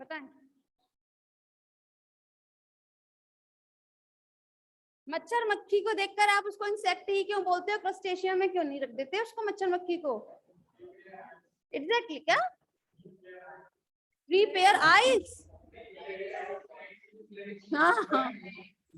बताएं। मच्छर मक्खी को देखकर आप उसको इंसेक्ट ही क्यों बोलते हो, क्रस्टेशिया में क्यों नहीं रख देते उसको मच्छर मक्खी को? एग्जैक्टली क्या? 3 पेयर आईज। हाँ हाँ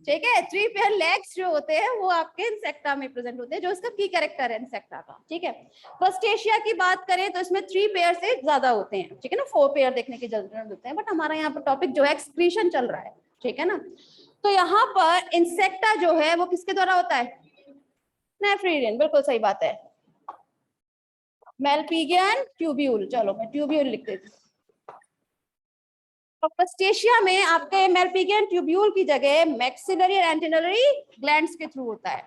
ठीक है। 3 पेयर लेग्स जो होते हैं वो आपके इंसेक्टा में प्रेजेंट होते हैं, जो इसका की कैरेक्टर है इंसेक्टा का। ठीक है। क्रस्टेशिया की बात करें तो इसमें 3 पेयर से ज्यादा होते हैं। ठीक है ना, 4 पेयर देखने की जरूरत होते हैं, बट हमारा यहाँ पर टॉपिक जो है एक्सक्रीशन चल रहा है। ठीक है ना, तो यहाँ पर इंसेक्टा जो है वो किसके द्वारा होता है? नेफ्रिडियन, बिल्कुल सही बात है। मेलपिगियन ट्यूब्यूल, चलो मैं ट्यूब्यूल लिख देती हूँ। क्रस्टेशिया में आपके मेलपिगियन ट्यूब्यूल की जगह मैक्सिलरी और एंटेनरी ग्लैंड्स के थ्रू होता है।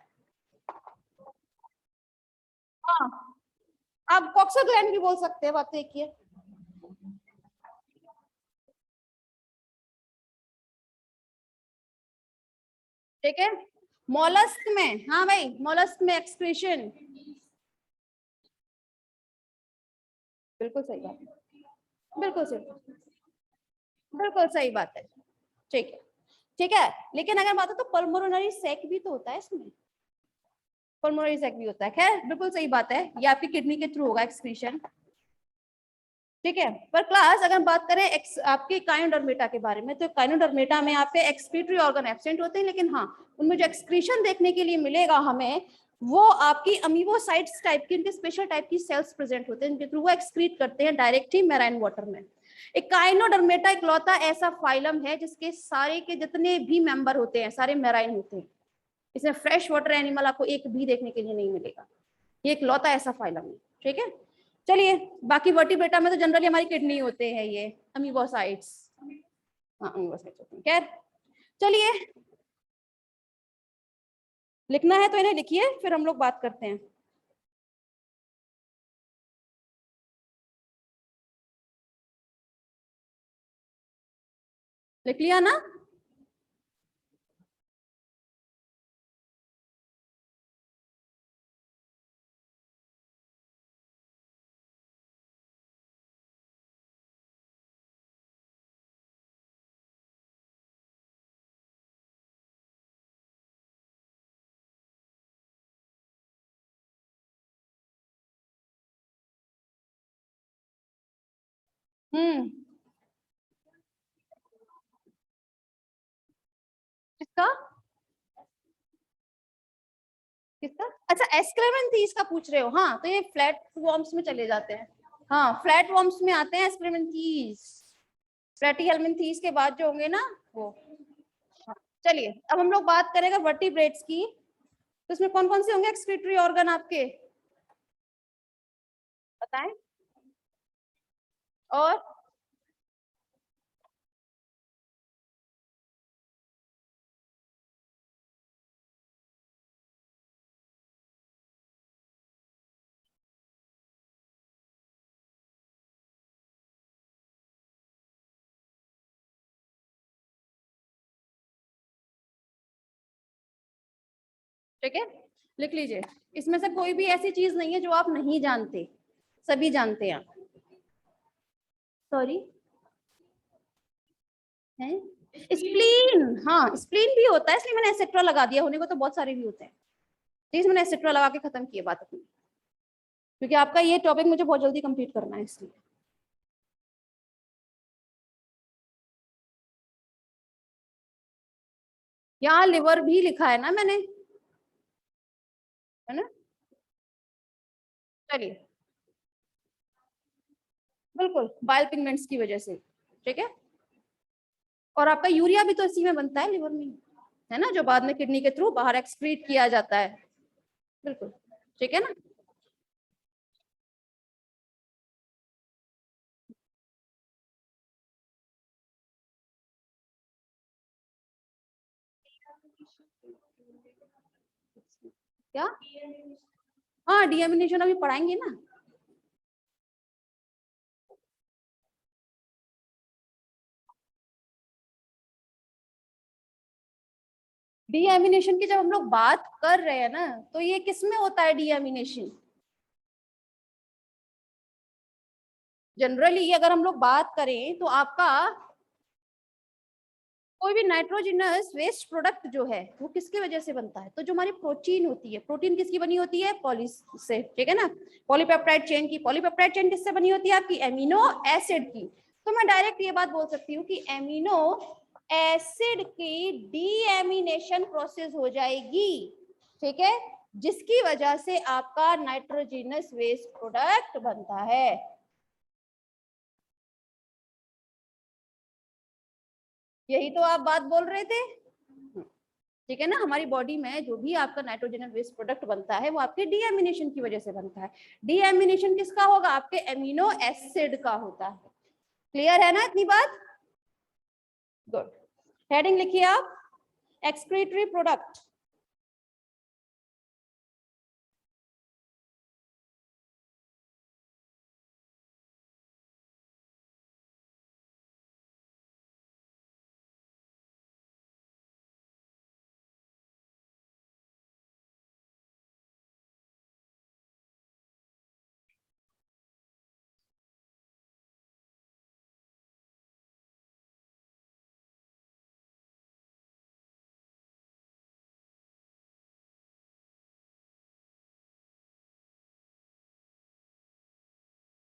हाँ, आप कॉक्सा ग्लैंड भी बोल सकते हैं, बात तो एक ही है। ठीक है। मोलस्क में, हाँ भाई, मोलस्क में एक्सक्रीशन, बिल्कुल सही बात है, बिल्कुल सही, बिल्कुल सही बात है। ठीक है, ठीक है। लेकिन अगर बात हो तो पल्मोनरी सैक भी तो होता है इसमें, पल्मोनरी सैक भी होता है। खैर बिल्कुल सही बात है, ये आपकी किडनी के थ्रू होगा एक्सक्रीशन। ठीक है। पर क्लास अगर बात करें आपकी काइनोडर्मेटा के बारे में, तो काइनोडर्मेटा में आपके एक्सक्रीटरी ऑर्गन एब्सेंट होते हैं, लेकिन हाँ उनमें जो एक्सक्रीशन देखने के लिए मिलेगा हमें, वो आपकी अमीबोसाइट्स टाइप की, उनके स्पेशल टाइप की सेल्स प्रेजेंट होते हैं, जिनके थ्रू वो एक्सक्रीट करते हैं डायरेक्ट ही मैराइन वाटर में। एक काइनोडर्मेटा इकलौता ऐसा फाइलम है जिसके सारे के जितने भी मेंबर होते हैं सारे मैराइन होते हैं। इसमें फ्रेश वाटर एनिमल आपको एक भी देखने के लिए नहीं मिलेगा, ये इकलौता ऐसा फाइलम है। ठीक है। चलिए, बाकी वर्टिब्रेटा में तो जनरली हमारी किडनी होते हैं, ये अमीबोसाइट्स। हाँ अमीबोसाइट्स होते हैं। खैर चलिए, लिखना है तो इन्हें लिखिए, फिर हम लोग बात करते हैं। लिख लिया ना? हम्म, किसका? किसका? अच्छा, एस्क्रेमेंथीज का पूछ रहे हो? हाँ, तो ये फ्लैट वॉर्म्स में चले जाते हैं। हाँ, फ्लैट वॉर्म्स में आते हैं एस्क्रेमेंथीज। फ्लैटी हेलमिंथीज के बाद जो होंगे ना वो। हाँ, चलिए अब हम लोग बात करेंगे वर्टिब्रेट्स की। तो इसमें कौन कौन से होंगे एक्सक्रीटरी ऑर्गन आपके, बताएं। और ठीक है, लिख लीजिए। इसमें से कोई भी ऐसी चीज नहीं है जो आप नहीं जानते, सभी जानते हैं। सॉरी, है स्प्लीन। हाँ स्प्लीन भी होता है, इसलिए मैंने एसेट्रा लगा दिया, होने को तो बहुत सारे भी होते हैं। प्लीज, मैंने एसेट्रा लगा के खत्म किया बात अपनी, क्योंकि आपका ये टॉपिक मुझे बहुत जल्दी कंप्लीट करना है इसलिए। यहाँ लिवर भी लिखा है ना मैंने, है ना? चलिए, बिल्कुल बाइल पिगमेंट्स की वजह से। ठीक है। और आपका यूरिया भी तो इसी में बनता है, लिवर में, है ना, जो बाद में किडनी के थ्रू बाहर एक्सक्रीट किया जाता है। बिल्कुल। ठीक है ना? क्या? हाँ, डीएमिनेशन अभी पढ़ाएंगे ना। डीएमिनेशन की जब हम लोग बात कर रहे हैं ना, तो ये किस में होता है डीएमिनेशन? जनरली अगर हम लोग बात करें तो आपका कोई भी नाइट्रोजनस वेस्ट प्रोडक्ट जो है वो किसकी वजह से बनता है? तो जो हमारी प्रोटीन होती है, प्रोटीन किसकी बनी होती है? पॉली से, ठीक है ना, पॉलीपेप्टाइड चेन की। पॉलीपेप्टाइड चेन किससे बनी होती है? आपकी एमिनो एसिड की। तो मैं डायरेक्ट ये बात बोल सकती हूँ कि एमिनो एसिड की डीएमिनेशन प्रोसेस हो जाएगी, ठीक है, जिसकी वजह से आपका नाइट्रोजनस वेस्ट प्रोडक्ट बनता है। यही तो आप बात बोल रहे थे, ठीक है ना। हमारी बॉडी में जो भी आपका नाइट्रोजन वेस्ट प्रोडक्ट बनता है वो आपके डीएमिनेशन की वजह से बनता है। डीएमिनेशन किसका होगा? आपके एमिनो एसिड का होता है। क्लियर है ना इतनी बात? गुड। हेडिंग लिखिए आप, एक्सक्रीटरी प्रोडक्ट।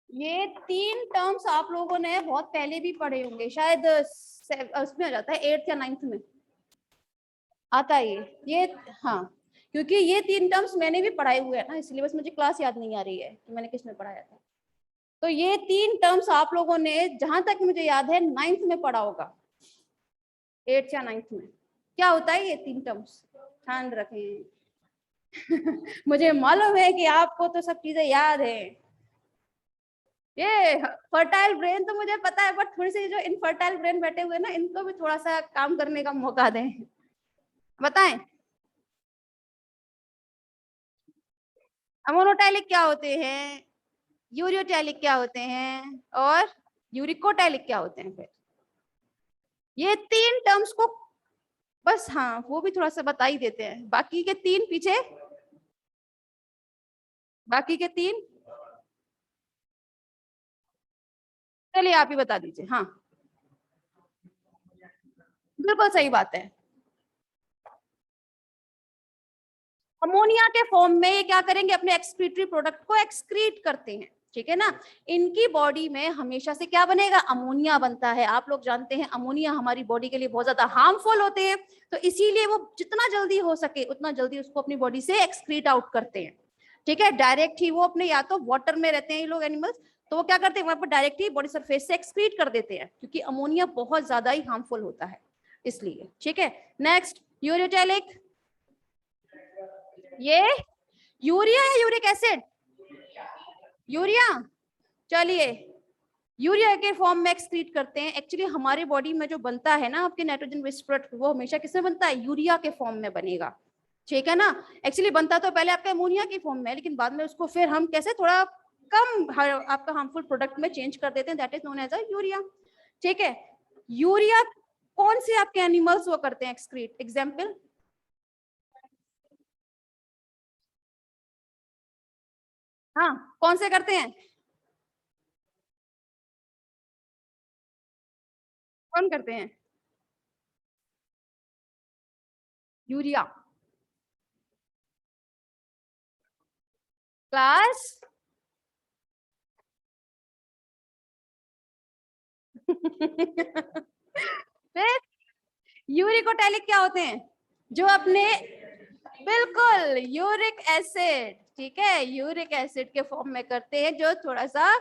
ये तीन टर्म्स आप लोगों ने बहुत पहले भी पढ़े होंगे, शायद उसमें आ जाता है 8th या 9th में आता है ये। हाँ, क्योंकि ये तीन टर्म्स मैंने भी पढ़ाए हुए हैं ना, इसलिए बस मुझे क्लास याद नहीं आ रही है कि मैंने किस में पढ़ाया था। तो ये तीन टर्म्स आप लोगों ने जहां तक मुझे याद है 9th में पढ़ा होगा, 8th या 9th में। क्या होता है ये तीन टर्म्स? ध्यान रखें। मुझे मालूम है कि आपको तो सब चीजें याद है। ये फर्टाइल ब्रेन तो मुझे पता है, बट थोड़ी सी जो इनफर्टाइल ब्रेन बैठे हुए ना, इनको भी थोड़ा सा काम करने का मौका दें। बताएं, अमोनोटाइलिक क्या होते हैं, यूरियोटाइलिक क्या होते हैं, और यूरिकोटाइलिक क्या होते हैं? फिर ये तीन टर्म्स को बस, हाँ, वो भी थोड़ा सा बता ही देते हैं। बाकी के तीन पीछे, बाकी के तीन चलिए आप ही बता दीजिए। हाँ, बिल्कुल सही बात है। अमोनिया के फॉर्म में ये क्या करेंगे? अपने एक्सक्रीटरी प्रोडक्ट को एक्सक्रीट करते हैं, ठीक है ना। इनकी बॉडी में हमेशा से क्या बनेगा? अमोनिया बनता है। आप लोग जानते हैं अमोनिया हमारी बॉडी के लिए बहुत ज्यादा हार्मफुल होते हैं, तो इसीलिए वो जितना जल्दी हो सके उतना जल्दी उसको अपनी बॉडी से एक्सक्रीट आउट करते हैं, ठीक है। डायरेक्ट ही वो अपने, या तो वाटर में रहते हैं ये लोग एनिमल्स, तो वो क्या करते हैं वहां पर डायरेक्ट ही बॉडी सरफेस से एक्सक्रीट कर देते हैं, क्योंकि अमोनिया बहुत ज्यादा ही हार्मफुल होता है इसलिए, ठीक है। नेक्स्ट, यूरियोटाइलिक। ये यूरिया है, यूरिक एसिड, यूरिया। चलिए, यूरिया के फॉर्म में एक्सक्रीट करते हैं। एक्चुअली हमारे बॉडी में जो बनता है ना आपके नाइट्रोजन वेस्ट प्रोडक्ट, वो हमेशा किसमें बनता है? यूरिया के फॉर्म में बनेगा, ठीक है ना। एक्चुअली बनता तो पहले आपका अमोनिया की फॉर्म में, लेकिन बाद में उसको फिर हम कैसे थोड़ा कम आपका हार्मफुल प्रोडक्ट में चेंज कर देते हैं, that is known as a urea, ठीक है। यूरिया कौन से आपके एनिमल्स वो करते हैं एक्सक्रीट? एग्जाम्पल, हाँ, कौन से करते हैं? कौन करते हैं? यूरिया। क्लास फिर यूरिकोटैलिक क्या होते हैं? जो अपने, बिल्कुल, यूरिक एसिड, ठीक है, यूरिक एसिड के फॉर्म में करते हैं, जो थोड़ा सा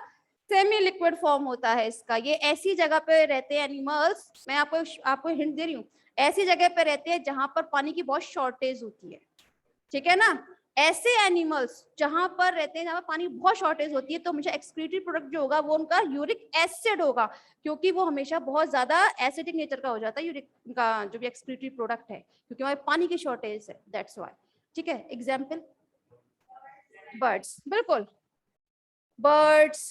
सेमी लिक्विड फॉर्म होता है इसका। ये ऐसी जगह पे रहते हैं एनिमल्स, मैं आपको हिंट दे रही हूँ, ऐसी जगह पे रहते हैं जहां पर पानी की बहुत शॉर्टेज होती है, ठीक है ना। ऐसे एनिमल्स जहां पर रहते हैं जहां पर पानी बहुत शॉर्टेज होती है, तो हमेशा एक्सक्रीटरी प्रोडक्ट जो होगा वो उनका यूरिक एसिड होगा, क्योंकि वो हमेशा बहुत ज्यादा एसिडिक नेचर का हो जाता है यूरिक का जो भी एक्सक्रीटरी प्रोडक्ट है, क्योंकि वहां पानी की शॉर्टेज है, दैट्स व्हाई, ठीक है। एग्जाम्पल, बर्ड्स, बिल्कुल, बर्ड्स,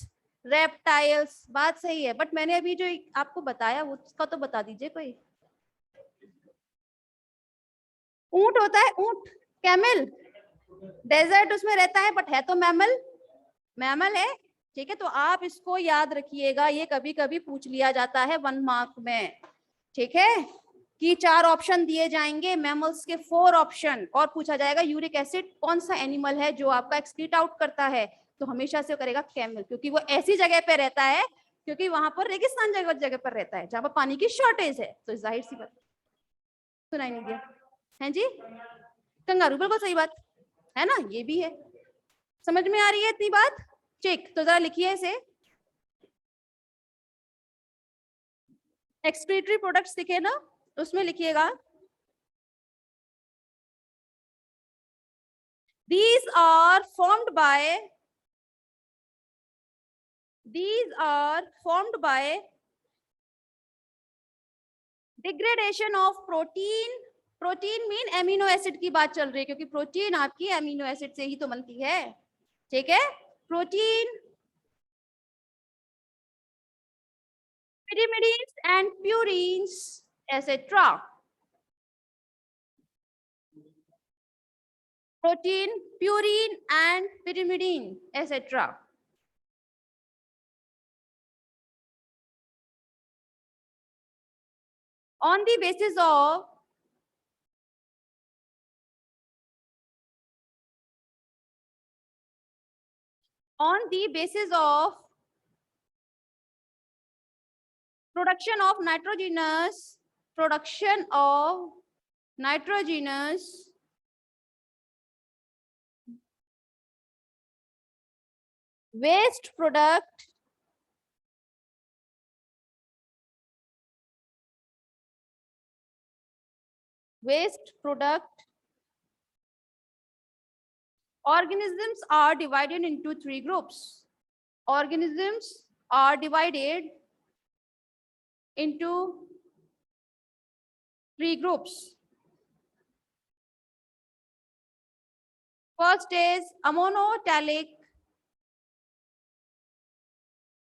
रेप्टाइल्स, बात सही है, बट मैंने अभी जो आपको बताया वो उसका तो बता दीजिए कोई। ऊंट होता है, ऊंट, कैमल, डेजर्ट उसमें रहता है, बट है तो मैमल, मैमल है, ठीक है। तो आप इसको याद रखिएगा, ये कभी कभी पूछ लिया जाता है 1 मार्क में, ठीक है। कि 4 ऑप्शन दिए जाएंगे, मैमल्स के 4 ऑप्शन, और पूछा जाएगा यूरिक एसिड कौन सा एनिमल है जो आपका एक्सक्रीट आउट करता है, तो हमेशा से करेगा कैमल, क्योंकि वो ऐसी जगह पे रहता है, क्योंकि वहां पर रेगिस्तान जगह जगह पर रहता है जहां पर पानी की शॉर्टेज है, तो जाहिर सी बात। सुनाई नहीं दिया है जी? कंगारू, बिल्कुल सही बात है ना, ये भी है। समझ में आ रही है इतनी बात? ठीक, तो जरा लिखिए इसे। एक्सक्रीटरी प्रोडक्ट्स दिखे ना, उसमें लिखिएगा these are formed by degradation of protein. Protein mean amino acid की बात चल रही है, क्योंकि प्रोटीन आपकी एमिनो एसिड से ही तो बनती है, ठीक है? Protein, pyrimidines and purines, etc. Protein, purine and pyrimidine, etc. On the basis of production of nitrogenous waste product organisms are divided into 3 groups. Organisms are divided into 3 groups. First is ammoniotalic.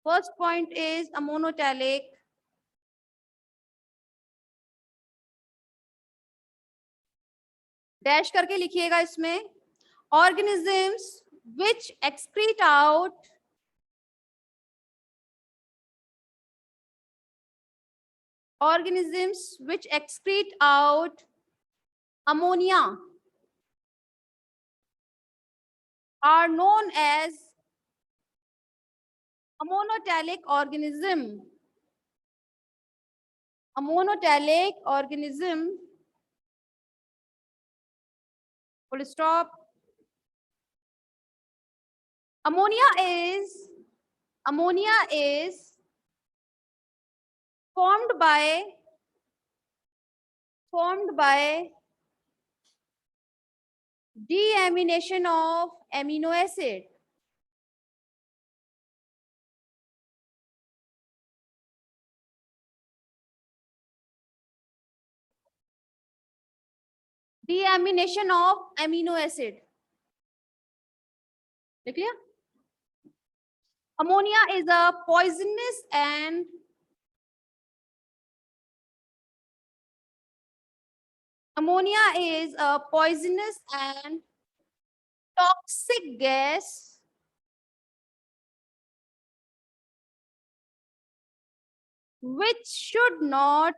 First point is ammoniotalic. Dash करके लिखिएगा इसमें, organisms which excrete out ammonia are known as ammoniotalic organism. Ammoniotalic organism, full stop. Ammonia is formed by deamination of amino acid. Deamination of amino acid. देख लिया? Ammonia is a poisonous and toxic gas which should not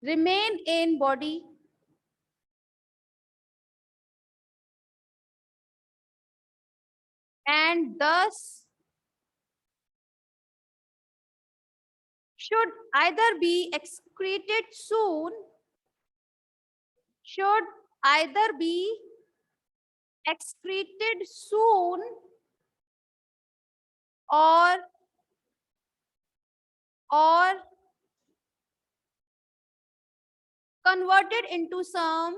remain in body and thus should either be excreted soon or converted into some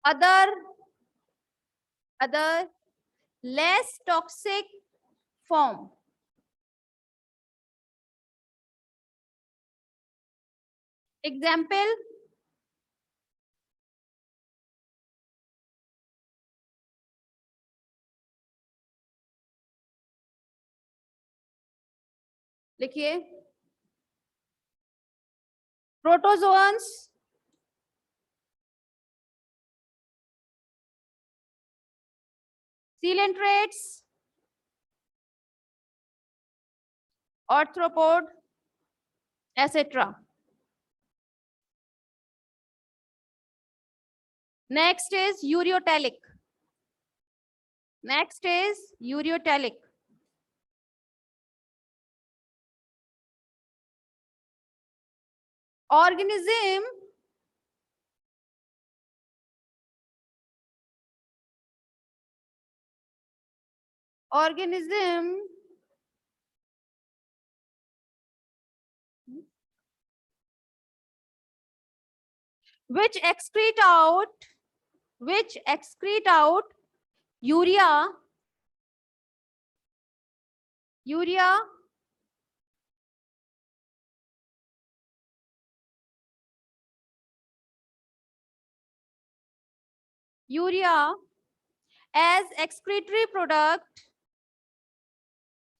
other less toxic form. Example, लिखिए, protozoans, coelentrates, arthropod, etc. Next is ureotelic. Next is ureotelic. Organism which excrete out urea as excretory product,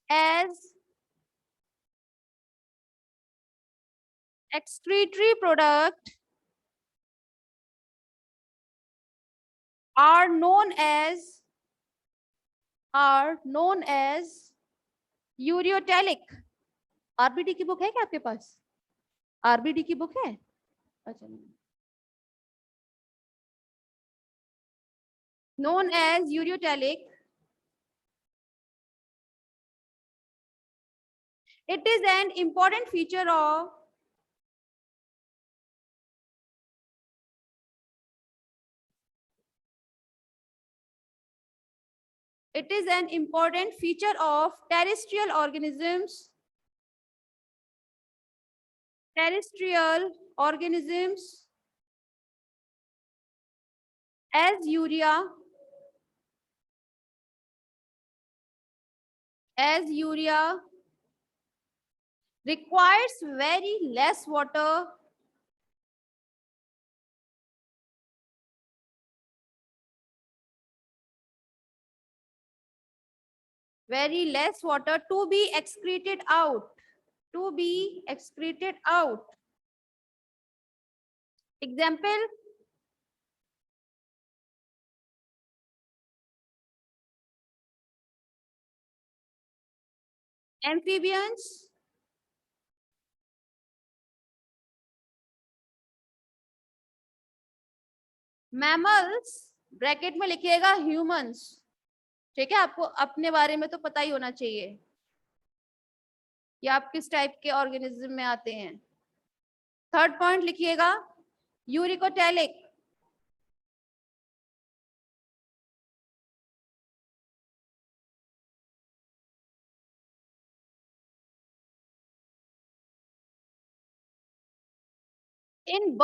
as excretory product are known as ureotelic. RBD की book है क्या आपके पास? RBD की book है? अच्छा, known as ureotelic. It is an important feature of terrestrial organisms as urea requires very less water to be excreted out. Example: amphibians, mammals, bracket में लिखिएगा humans. ठीक है, आपको अपने बारे में तो पता ही होना चाहिए कि आप किस टाइप के ऑर्गेनिज्म में आते हैं. थर्ड पॉइंट लिखिएगा uricotelic. In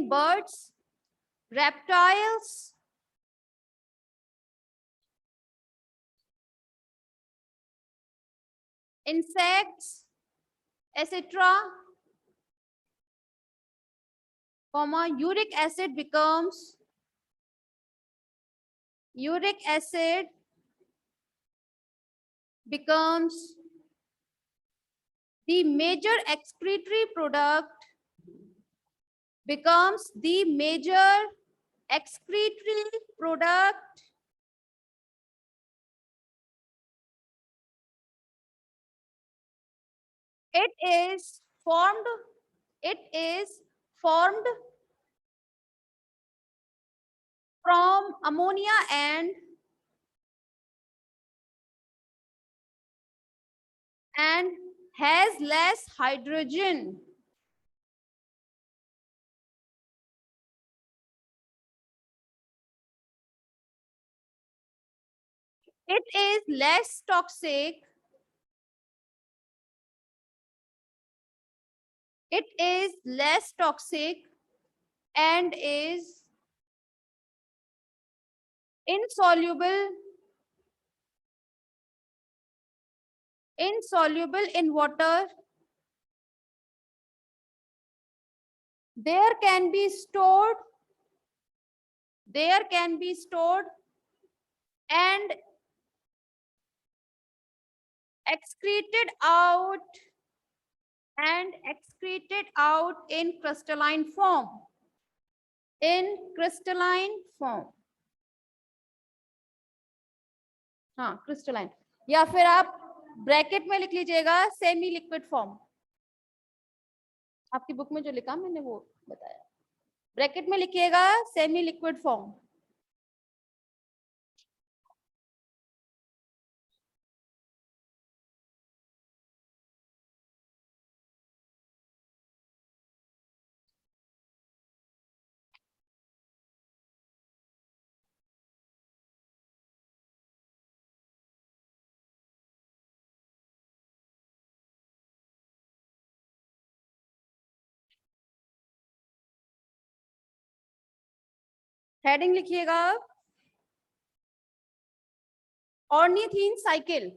birds, reptiles, insects, etc., uric acid becomes the major excretory product It is formed from ammonia and has less hydrogen. It is less toxic. And is insoluble in water. There can be stored and excreted out in crystalline form. In crystalline form, हाँ crystalline, या फिर आप bracket में लिख लीजिएगा semi liquid form. आपकी book में जो लिखा मैंने वो बताया, ब्रैकेट में लिखिएगा सेमी लिक्विड फॉर्म। हेडिंग लिखिएगा ऑर्निथीन साइकिल।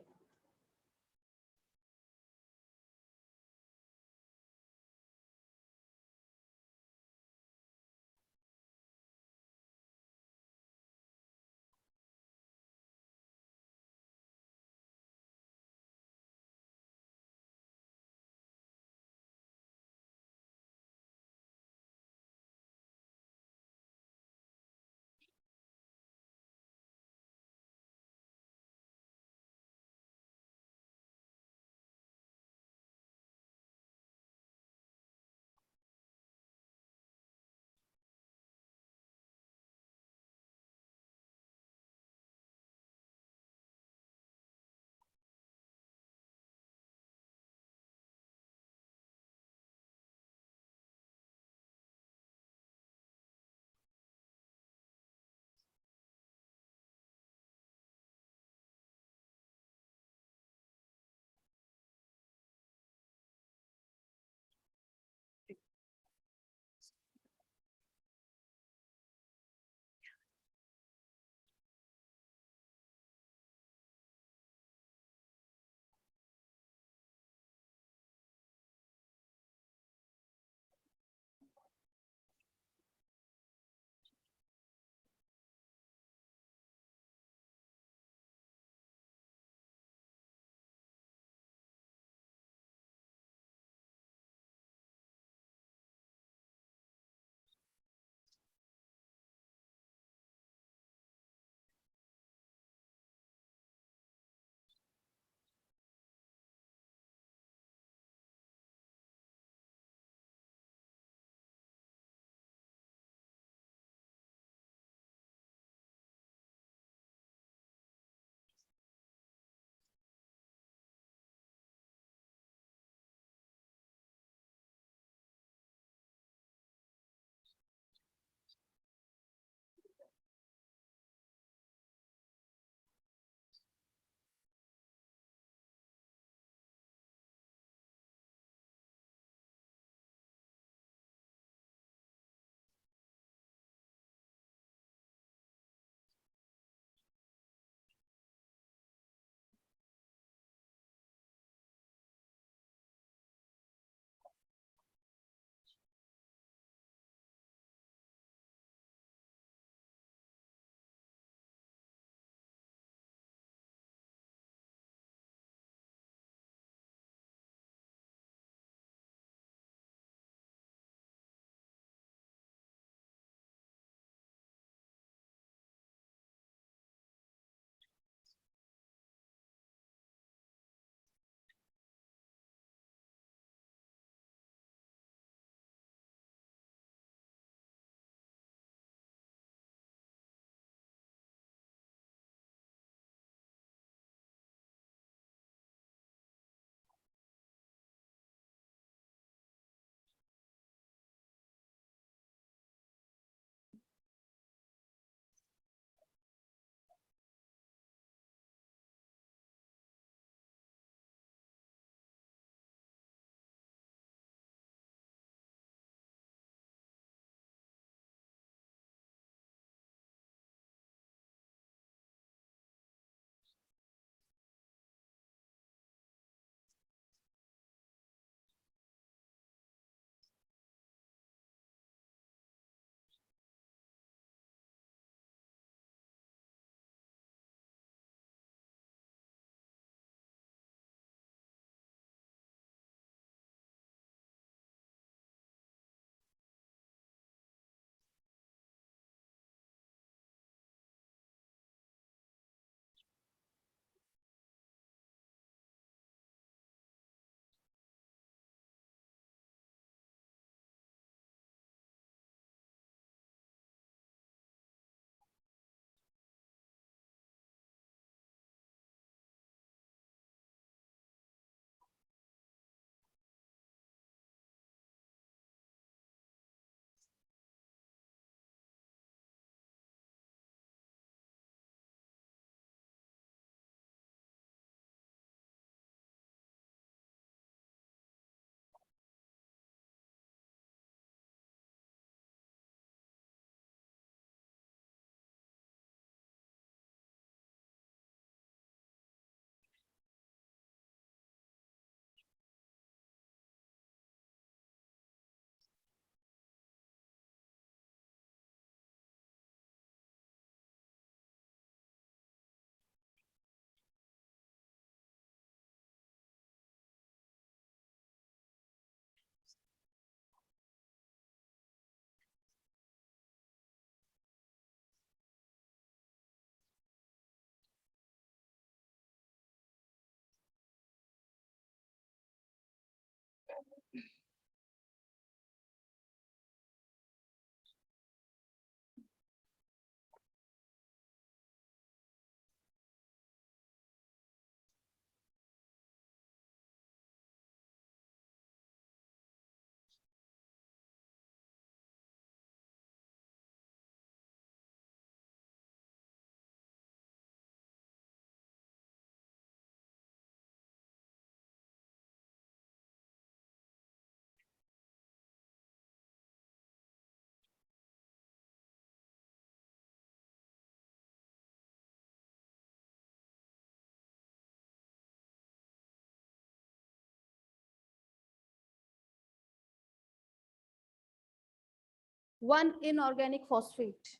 1 inorganic phosphate.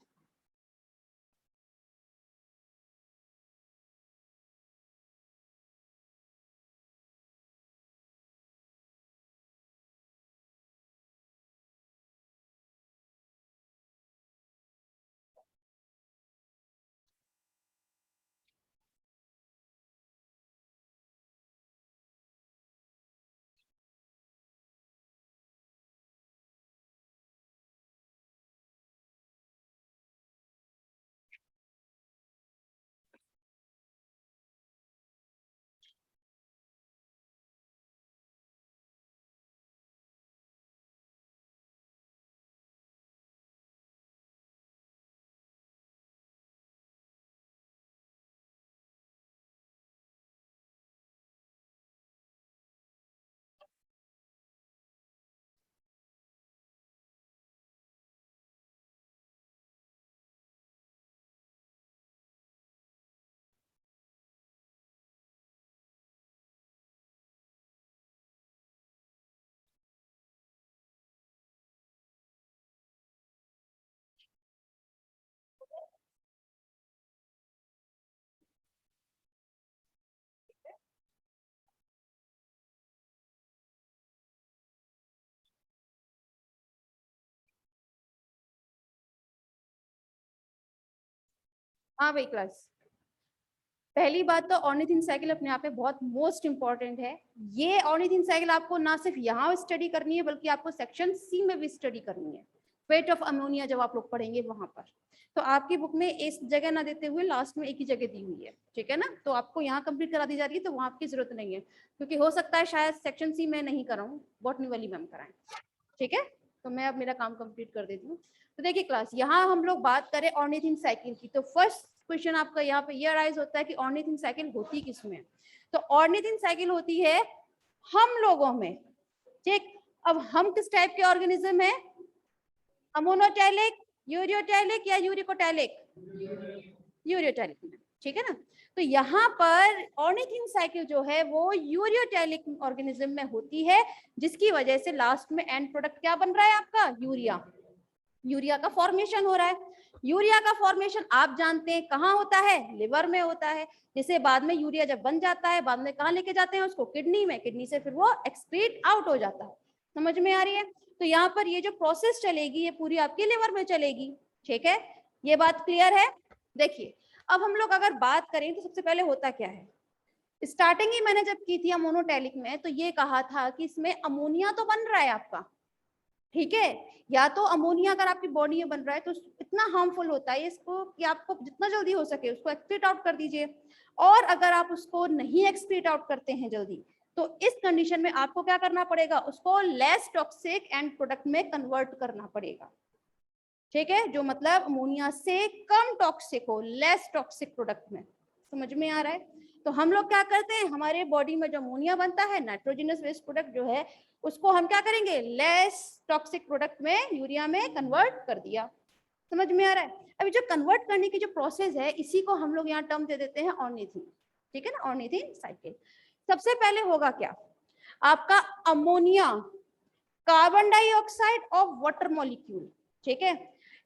हाँ भाई क्लास, पहली बात तो ऑर्निथिन साइकिल अपने आप में बहुत मोस्ट इंपॉर्टेंट है। ये ऑर्निथिन साइकिल आपको ना सिर्फ यहाँ स्टडी करनी है बल्कि आपको सेक्शन सी में भी स्टडी करनी है। वेट ऑफ अमोनिया जब आप लोग पढ़ेंगे वहां पर, तो आपकी बुक में इस जगह ना देते हुए लास्ट में एक ही जगह दी हुई है, ठीक है ना। तो आपको यहाँ कंप्लीट करा दी जा रही है, तो वहां आपकी जरूरत नहीं है, क्योंकि हो सकता है शायद सेक्शन सी में नहीं कराऊं, बॉटनी वाली मैम कराएं, ठीक है। तो मैं अब मेरा काम कंप्लीट कर देती हूँ। तो देखिए क्लास, यहाँ हम लोग बात करें ऑर्निथिन साइकिल की, तो फर्स्ट क्वेश्चन आपका यहाँ पे ये अराइज होता है कि ऑर्निथिन साइकिल होती किसमें। तो ऑर्निथिन साइकिल होती है हम लोगों में, ठीक। अब हम किस टाइप के ऑर्गेनिज्म है, अमोनोटैलिक, यूरियोटैलिक या यूरिकोटैलिक, यूरियोटैलिक में, ठीक है ना। तो यहाँ पर ऑर्निथिन साइकिल जो है वो यूरियोटैलिक ऑर्गेनिज्म में होती है, जिसकी वजह से लास्ट में एंड प्रोडक्ट क्या बन रहा है आपका, यूरिया। यूरिया का फॉर्मेशन हो रहा है। यूरिया का फॉर्मेशन आप जानते हैं कहाँ होता है, लिवर में होता है। जिसे बाद में यूरिया जब बन जाता है, बाद में कहाँ लेके जाते हैं उसको, किडनी में, किडनी से फिर वो एक्सक्रीट आउट हो जाता है। समझ में आ रही है। तो यहाँ पर ये जो प्रोसेस चलेगी ये पूरी आपके लिवर में चलेगी, ठीक है। ये बात क्लियर है। देखिए अब हम लोग अगर बात करें तो सबसे पहले होता क्या है, स्टार्टिंग ही मैंने जब की थी अमोनोटैलिक में, तो ये कहा था कि इसमें अमोनिया तो बन रहा है आपका, ठीक है। या तो अमोनिया अगर आपकी बॉडी में बन रहा है तो इतना हार्मफुल होता है इसको कि आपको जितना जल्दी हो सके उसको एक्सक्रीट आउट कर दीजिए। और अगर आप उसको नहीं एक्सक्रीट आउट करते हैं जल्दी, तो इस कंडीशन में आपको क्या करना पड़ेगा, उसको लेस टॉक्सिक एंड प्रोडक्ट में कन्वर्ट करना पड़ेगा, ठीक है। जो मतलब अमोनिया से कम टॉक्सिक हो, लेस टॉक्सिक प्रोडक्ट में। समझ में आ रहा है। तो हम लोग क्या करते हैं, हमारे बॉडी में जो अमोनिया बनता है, नाइट्रोजनस वेस्ट प्रोडक्ट जो है, उसको हम क्या करेंगे, लेस टॉक्सिक प्रोडक्ट में, यूरिया में कन्वर्ट कर दिया। समझ में आ रहा है। अभी जो कन्वर्ट करने की जो प्रोसेस है, इसी को हम लोग यहाँ टर्म दे देते हैं ऑर्निथिन, ठीक है ना, ऑर्निथिन साइकिल। सबसे पहले होगा क्या, आपका अमोनिया कार्बन डाइऑक्साइड और वाटर मॉलिक्यूल, ठीक है,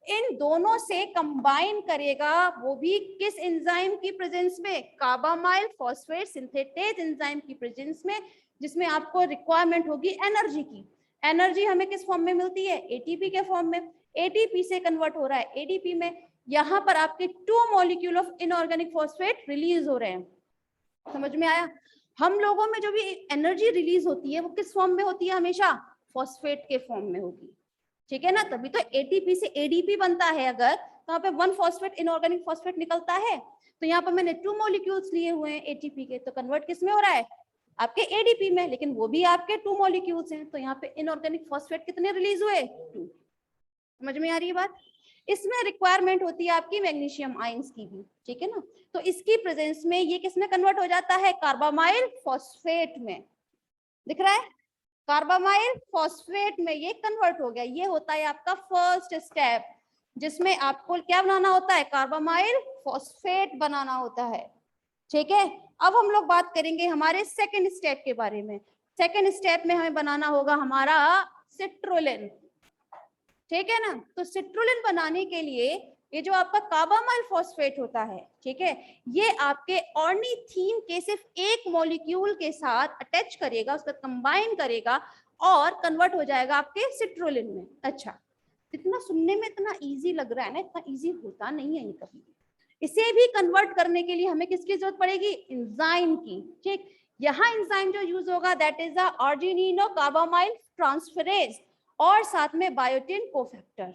इन दोनों से कंबाइन करेगा, वो भी किस एंजाइम की प्रेजेंस में, कार्बामाइल फॉस्फेट सिंथेटेज एंजाइम की प्रेजेंस में, जिसमें आपको रिक्वायरमेंट होगी एनर्जी की। एनर्जी हमें किस फॉर्म में मिलती है, एटीपी के फॉर्म में। एटीपी से कन्वर्ट हो रहा है एडीपी में। यहाँ पर आपके 2 molecule of inorganic phosphate release हो रहे हैं। समझ में आया। हम लोगों में जो भी एनर्जी रिलीज होती है वो किस फॉर्म में होती है, हमेशा फॉस्फेट के फॉर्म में होगी, ठीक है ना। तभी तो एटीपी से एडीपी बनता है। अगर तो यहाँ पे 1 फॉस्फेट इनऑर्गेनिक फॉस्फेट निकलता है, तो यहाँ पर मैंने 2 मॉलिक्यूल्स लिए हुए हैं एटीपी के, तो कन्वर्ट किस में हो रहा है, आपके एडीपी में, लेकिन वो भी आपके 2 मॉलिक्यूल्स हैं। तो यहाँ पे इनऑर्गेनिक फॉस्फेट कितने रिलीज हुए, 2। समझ में आ रही है बात। इसमें रिक्वायरमेंट होती है आपकी मैग्नीशियम आयंस की भी, ठीक है ना। तो इसकी प्रेजेंस में ये किसमें कन्वर्ट हो जाता है, कार्बामाइल फॉस्फेट में। दिख रहा है, कार्बामाइल फॉस्फेट में ये कन्वर्ट हो गया। ये होता है आपका फर्स्ट स्टेप, जिसमें आपको क्या बनाना होता है, कार्बामाइल फॉस्फेट बनाना होता है, ठीक है। अब हम लोग बात करेंगे हमारे सेकंड स्टेप के बारे में। सेकंड स्टेप में हमें बनाना होगा हमारा सिट्रोलिन, ठीक है ना। तो सिट्रुलिन बनाने के लिए ये जो आपका कार्बामाइल फॉस्फेट होता है, ठीक है, ये आपके ऑर्निथीन के सिर्फ एक मॉलिक्यूल के साथ अटैच करेगा, उसका कंबाइन करेगा और कन्वर्ट हो जाएगा आपके सिट्रुलिन में। अच्छा, इतना सुनने में इतना इजी लग रहा है ना, इतना इजी होता नहीं है ये कभी। इसे भी कन्वर्ट करने के लिए हमें किसकी जरूरत पड़ेगी? एंजाइम की। ठीक, यहाँ एंजाइम जो यूज होगा दैट इज द आर्जिनिनो कार्बामाइल ट्रांसफरेज और साथ में बायोटिन कोफैक्टर।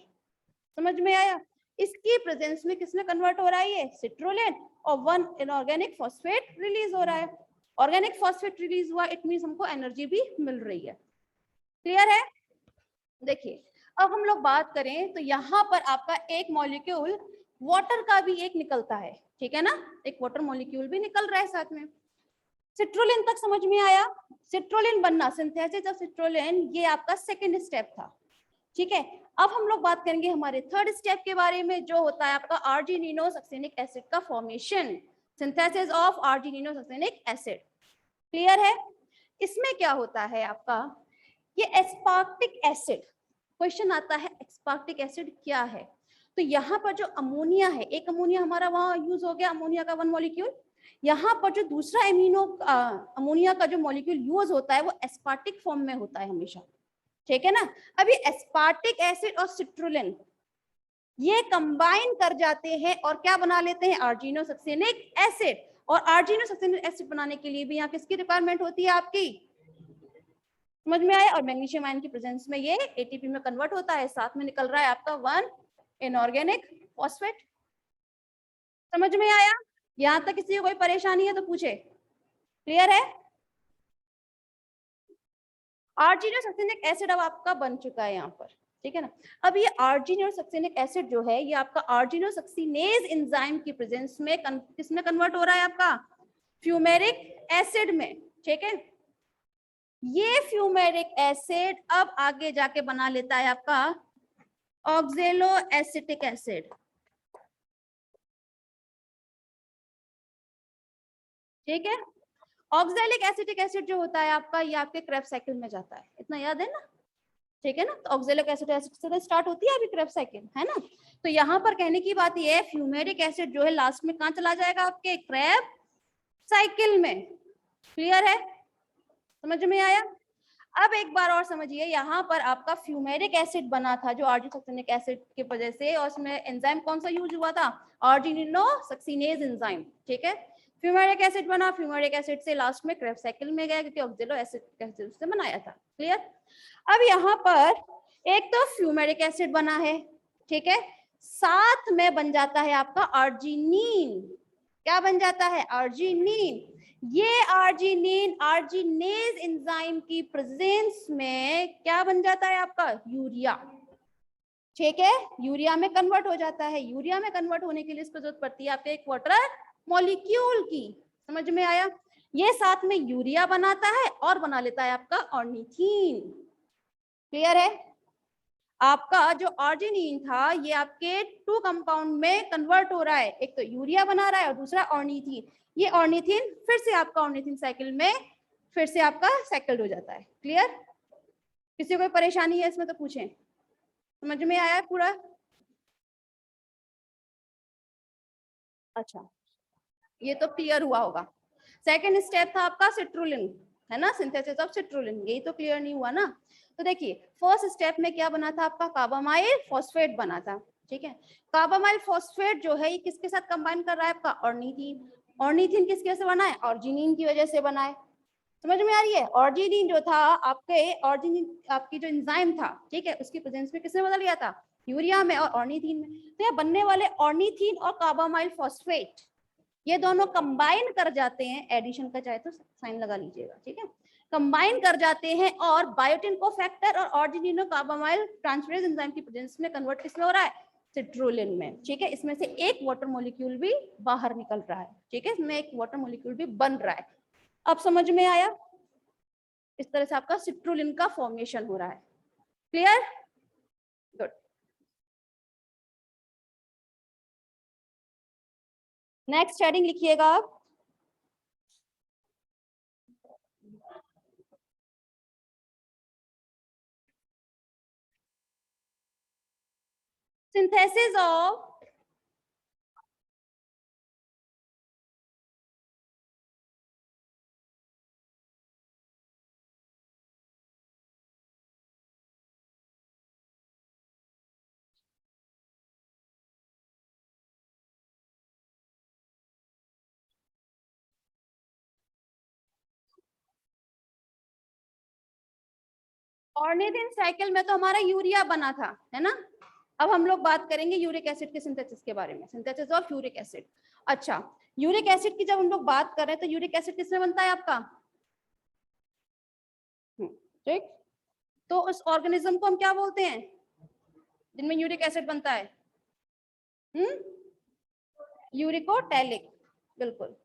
समझ में आया? इसकी प्रेजेंस में किसमें कन्वर्ट हो रहा है? ये सिट्रुलिन, और वन इनऑर्गेनिक फॉस्फेट रिलीज हो रहा है। ऑर्गेनिक फॉस्फेट रिलीज हुआ, इट मींस हमको एनर्जी भी मिल रही है। क्लियर है? देखिए, अब हम लोग बात करें तो यहाँ पर आपका एक मॉलिक्यूल वाटर का भी एक निकलता है, ठीक है ना, एक वाटर मॉलिक्यूल भी निकल रहा है साथ में। सिट्रुलिन तक समझ में आया? सिट्रुलिन बनना, सिंथेसिस ऑफ सिट्रुलिन, ये आपका सेकंड स्टेप था। ठीक है, अब हम लोग बात करेंगे हमारे थर्ड स्टेप के बारे में, जो होता है आपका आर्जिनिनोसक्सेनिक एसिड का formation, synthesis of argininosuccinic acid. Clear है? इसमें क्या होता है आपका, ये एस्पार्टिक एसिड, क्वेश्चन आता है एस्पार्टिक एसिड क्या है। तो यहाँ पर जो अमोनिया है, एक अमोनिया हमारा वहां यूज हो गया, अमोनिया का वन मॉलिक्यूल। यहाँ पर जो दूसरा अमोनिया का जो मॉलिक्यूल यूज होता है वो एस्पार्टिक फॉर्म में होता है हमेशा। ठीक है ना। अभी एस्पार्टिक एसिड और सिट्रुलिन ये कंबाइन कर जाते हैं और क्या बना लेते हैं? आर्जिनोसक्सेनिक एसिड। और आर्जिनोसक्सेनिक एसिड बनाने के लिए भी यहाँ किसकी रिक्वायरमेंट होती है आपकी? समझ में आया? और मैग्नीशियम आयन की प्रेजेंस में ये एटीपी में कन्वर्ट होता है, साथ में निकल रहा है आपका वन इनऑर्गेनिक फॉस्फेट। समझ में आया? यहाँ तक किसी को कोई परेशानी है तो पूछे। क्लियर है? आर्जिनोसक्सेनिक एसिड अब आपका बन चुका है यहाँ पर, ठीक है ना। अब ये आर्जिनोसक्सेनिक एसिड जो है ये आपका आर्जिनोसक्सिनेज एंजाइम की प्रेजेंस में किसमें कन्वर्ट हो रहा है? आपका फ्यूमेरिक एसिड में। ठीक है, ये फ्यूमेरिक एसिड अब आगे जाके बना लेता है आपका ऑक्जेलो एसिटिक एसिड। ठीक है, ऑक्जेलिक एसिटिक एसिड जो होता है आपका, ये आपके क्रेब्स साइकिल में जाता है, इतना याद है ना। ठीक है ना, तो ऑक्जेलिक एसिड से स्टार्ट होती है अभी क्रेब्स साइकिल, है ना। तो यहाँ पर कहने की बात ये है, फ्यूमेरिक एसिड जो है लास्ट में कहाँ चला जाएगा? आपके क्रेब साइकिल में। क्लियर है? समझ में आया? अब एक बार और समझिए, यहाँ पर आपका फ्यूमेरिक एसिड बना था जो आर्जिनोसक्सेनिक एसिड की वजह से, और उसमें एंजाइम कौन सा यूज हुआ था? आर्जिनिनोसक्सिनेज एंजाइम। ठीक है, फ्यूमेरिक एसिड बना, फ्यूमेरिक एसिड से लास्ट में क्रेब्स साइकिल में गया क्योंकि ऑक्जेलो एसिड से बनाया था। क्लियर? अब यहाँ पर एक तो फ्यूमेरिक एसिड बना है, ठीक है, साथ में बन जाता है आपका आर्जिनिन। क्या बन जाता है? आर्जिनिन। ये आर्जिनिन आर्जिनेज एंजाइम की प्रेजेंस में क्या बन जाता है? आपका यूरिया। ठीक है, यूरिया में कन्वर्ट हो जाता है। यूरिया में कन्वर्ट होने के लिए इसको जरूरत पड़ती है आपके एक वाटर मॉलिक्यूल की। समझ में आया? ये साथ में यूरिया बनाता है और बना लेता है आपका ऑर्निथीन। क्लियर है? आपका जो आर्जिनिन था ये आपके टू कंपाउंड में कन्वर्ट हो रहा है, एक तो यूरिया बना रहा है और दूसरा ऑर्निथीन। ये ऑर्निथीन फिर से आपका ऑर्निथीन साइकिल में फिर से आपका साइकिल हो जाता है। क्लियर? किसी को कोई परेशानी है इसमें तो पूछें। समझ में आया पूरा? अच्छा, ये तो क्लियर हुआ होगा। सेकंड स्टेप था आपका सिट्रुलिन, है ना, सिंथेसिस ऑफ सिट्रुलिन, यही तो क्लियर नहीं हुआ ना। तो देखिए, फर्स्ट स्टेप में क्या बना था? आपका कार्बामाइल फॉस्फेट बना था। ठीक है, कार्बामाइल फॉस्फेट जो है ये किसके साथ कंबाइन कर रहा है? आपका ऑर्निथीन। ऑर्निथीन किसके से बना है? ऑर्जिनिन की वजह से बना है। समझ में आ रही है? ऑर्जिनिन जो था आपके, ऑर्जिनिन आपकी जो एंजाइम था, ठीक है, उसकी प्रेजेंस में किसमें बदल गया था? यूरिया में और ऑर्निथीन में। तो ये बनने वाले ऑर्निथीन और कार्बामाइल फॉस्फेट ये दोनों कंबाइन कर जाते हैं, एडिशन का चाहे तो साइन लगा लीजिएगा, ठीक है, कंबाइन कर जाते हैं और बायोटिन को फैक्टर और ऑर्जिनिनो कार्बामाइल ट्रांसफरेज एंजाइम की प्रेजेंस में कन्वर्ट किसमें हो रहा है? सिट्रुलिन में। ठीक है, इसमें से एक वाटर मॉलिक्यूल भी बाहर निकल रहा है। ठीक है, इसमें एक वाटर मॉलिक्यूल भी बन रहा है। अब समझ में आया? इस तरह से आपका सिट्रुलिन का फॉर्मेशन हो रहा है। क्लियर? गुड। नेक्स्ट हेडिंग लिखिएगा आप। synthesis of ऑर्निथिन साइकिल में तो हमारा यूरिया बना था, है ना। अब हम लोग बात करेंगे यूरिक एसिड के सिंथेसिस के बारे में, सिंथेसिस ऑफ यूरिक एसिड। अच्छा, यूरिक एसिड की जब हम लोग बात कर रहे हैं तो यूरिक एसिड किसमें बनता है आपका? ठीक, तो उस ऑर्गेनिज्म को हम क्या बोलते हैं जिनमें यूरिक एसिड बनता है? यूरिकोटैलिक, बिल्कुल।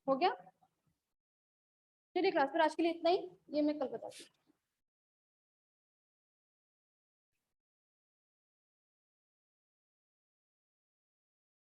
हो गया? चलिए क्लास, फिर आज के लिए इतना ही, ये मैं कल बताती हूँ।